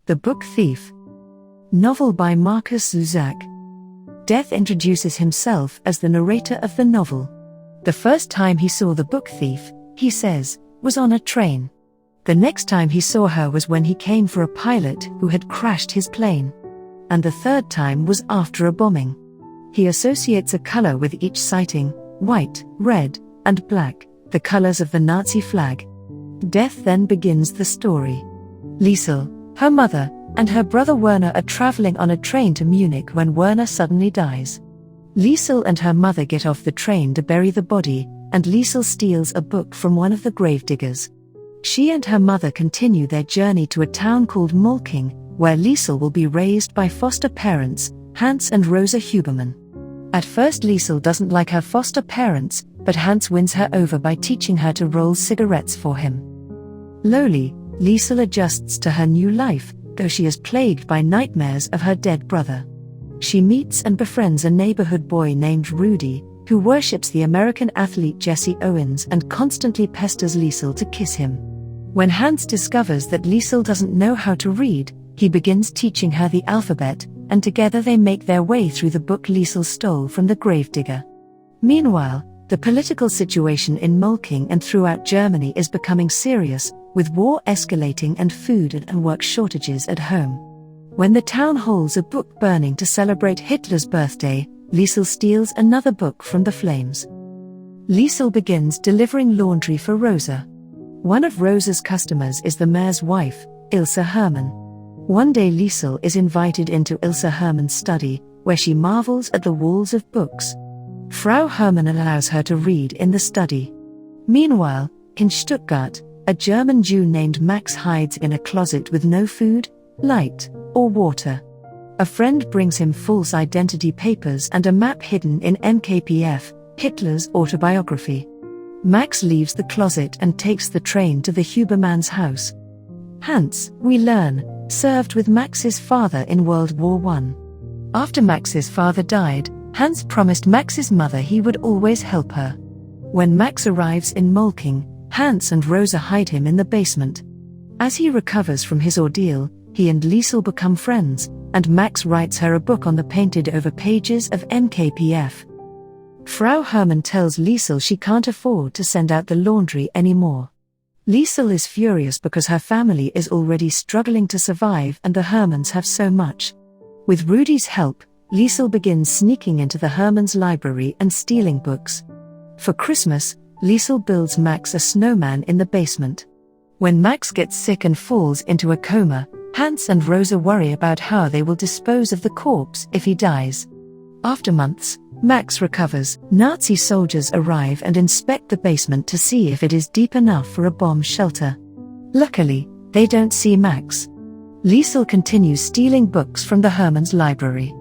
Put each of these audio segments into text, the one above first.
The Book Thief. Novel by Markus Zusak. Death introduces himself as the narrator of the novel. The first time he saw the book thief, he says, was on a train. The next time he saw her was when he came for a pilot who had crashed his plane. And the third time was after a bombing. He associates a color with each sighting: white, red, and black, the colors of the Nazi flag. Death then begins the story. Liesel, her mother, and her brother Werner are traveling on a train to Munich when Werner suddenly dies. Liesel and her mother get off the train to bury the body, and Liesel steals a book from one of the gravediggers. She and her mother continue their journey to a town called Molking, where Liesel will be raised by foster parents, Hans and Rosa Huberman. At first Liesel doesn't like her foster parents, but Hans wins her over by teaching her to roll cigarettes for him. Slowly, Liesel adjusts to her new life, though she is plagued by nightmares of her dead brother. She meets and befriends a neighborhood boy named Rudy, who worships the American athlete Jesse Owens and constantly pesters Liesel to kiss him. When Hans discovers that Liesel doesn't know how to read, he begins teaching her the alphabet, and together they make their way through the book Liesel stole from the gravedigger. Meanwhile, the political situation in Molking and throughout Germany is becoming serious, with war escalating and food and work shortages at home. When the town holds a book burning to celebrate Hitler's birthday, Liesel steals another book from the flames. Liesel begins delivering laundry for Rosa. One of Rosa's customers is the mayor's wife, Ilse Hermann. One day Liesel is invited into Ilse Hermann's study, where she marvels at the walls of books. Frau Hermann allows her to read in the study. Meanwhile, in Stuttgart, a German Jew named Max hides in a closet with no food, light, or water. A friend brings him false identity papers and a map hidden in MKPF, Hitler's autobiography. Max leaves the closet and takes the train to the Huberman's house. Hans, we learn, served with Max's father in World War I. After Max's father died, Hans promised Max's mother he would always help her. When Max arrives in Molking, Hans and Rosa hide him in the basement. As he recovers from his ordeal, he and Liesel become friends, and Max writes her a book on the painted-over pages of MKPF. Frau Hermann tells Liesel she can't afford to send out the laundry anymore. Liesel is furious because her family is already struggling to survive and the Hermanns have so much. With Rudy's help, Liesel begins sneaking into the Hermanns' library and stealing books. For Christmas, Liesel builds Max a snowman in the basement. When Max gets sick and falls into a coma, Hans and Rosa worry about how they will dispose of the corpse if he dies. After months, Max recovers. Nazi soldiers arrive and inspect the basement to see if it is deep enough for a bomb shelter. Luckily, they don't see Max. Liesel continues stealing books from the Hermanns' library.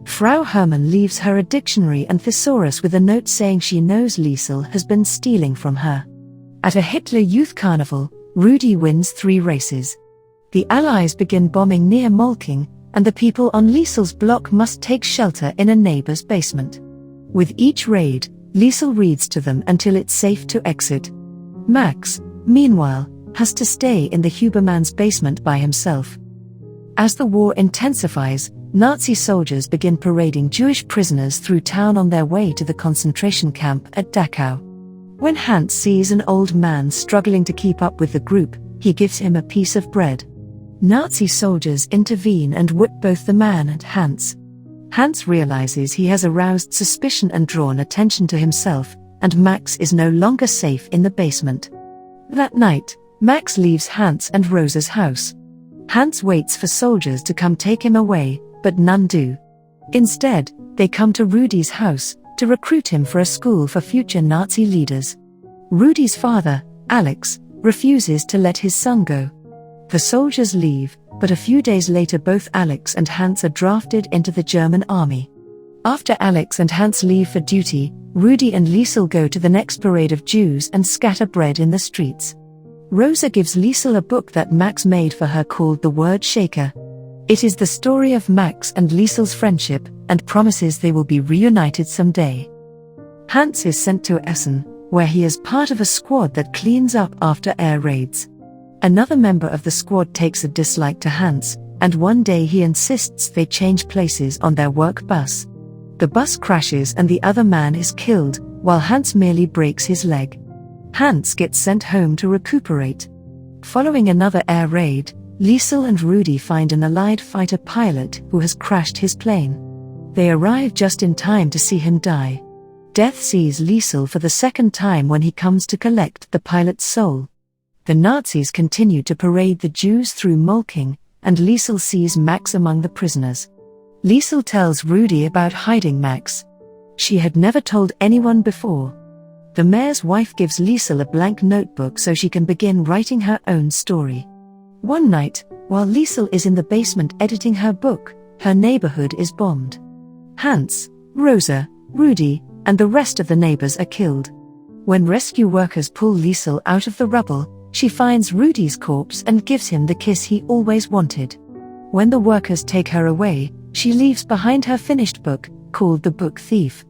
Frau Hermann leaves her a dictionary and thesaurus with a note saying she knows Liesel has been stealing from her. At a Hitler Youth Carnival, Rudy wins 3 races. The Allies begin bombing near Molking, and the people on Liesel's block must take shelter in a neighbor's basement. With each raid, Liesel reads to them until it's safe to exit. Max, meanwhile, has to stay in the Huberman's basement by himself. As the war intensifies, Nazi soldiers begin parading Jewish prisoners through town on their way to the concentration camp at Dachau. When Hans sees an old man struggling to keep up with the group, he gives him a piece of bread. Nazi soldiers intervene and whip both the man and Hans. Hans realizes he has aroused suspicion and drawn attention to himself, and Max is no longer safe in the basement. That night, Max leaves Hans and Rosa's house. Hans waits for soldiers to come take him away, but none do. Instead, they come to Rudy's house, to recruit him for a school for future Nazi leaders. Rudy's father, Alex, refuses to let his son go. The soldiers leave, but a few days later both Alex and Hans are drafted into the German army. After Alex and Hans leave for duty, Rudy and Liesel go to the next parade of Jews and scatter bread in the streets. Rosa gives Liesel a book that Max made for her called The Word Shaker. It is the story of Max and Liesel's friendship, and promises they will be reunited someday. Hans is sent to Essen, where he is part of a squad that cleans up after air raids. Another member of the squad takes a dislike to Hans, and one day he insists they change places on their work bus. The bus crashes and the other man is killed, while Hans merely breaks his leg. Hans gets sent home to recuperate. Following another air raid, Liesel and Rudy find an Allied fighter pilot who has crashed his plane. They arrive just in time to see him die. Death sees Liesel for the second time when he comes to collect the pilot's soul. The Nazis continue to parade the Jews through Molking, and Liesel sees Max among the prisoners. Liesel tells Rudy about hiding Max. She had never told anyone before. The mayor's wife gives Liesel a blank notebook so she can begin writing her own story. One night, while Liesel is in the basement editing her book, her neighborhood is bombed. Hans, Rosa, Rudy, and the rest of the neighbors are killed. When rescue workers pull Liesel out of the rubble, she finds Rudy's corpse and gives him the kiss he always wanted. When the workers take her away, she leaves behind her finished book, called The Book Thief.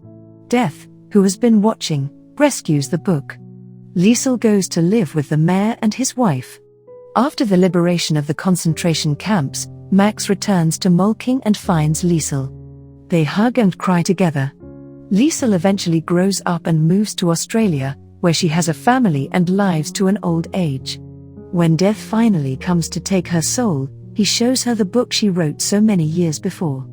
Death, who has been watching, rescues the book. Liesel goes to live with the mayor and his wife. After the liberation of the concentration camps, Max returns to Molking and finds Liesel. They hug and cry together. Liesel eventually grows up and moves to Australia, where she has a family and lives to an old age. When Death finally comes to take her soul, he shows her the book she wrote so many years before.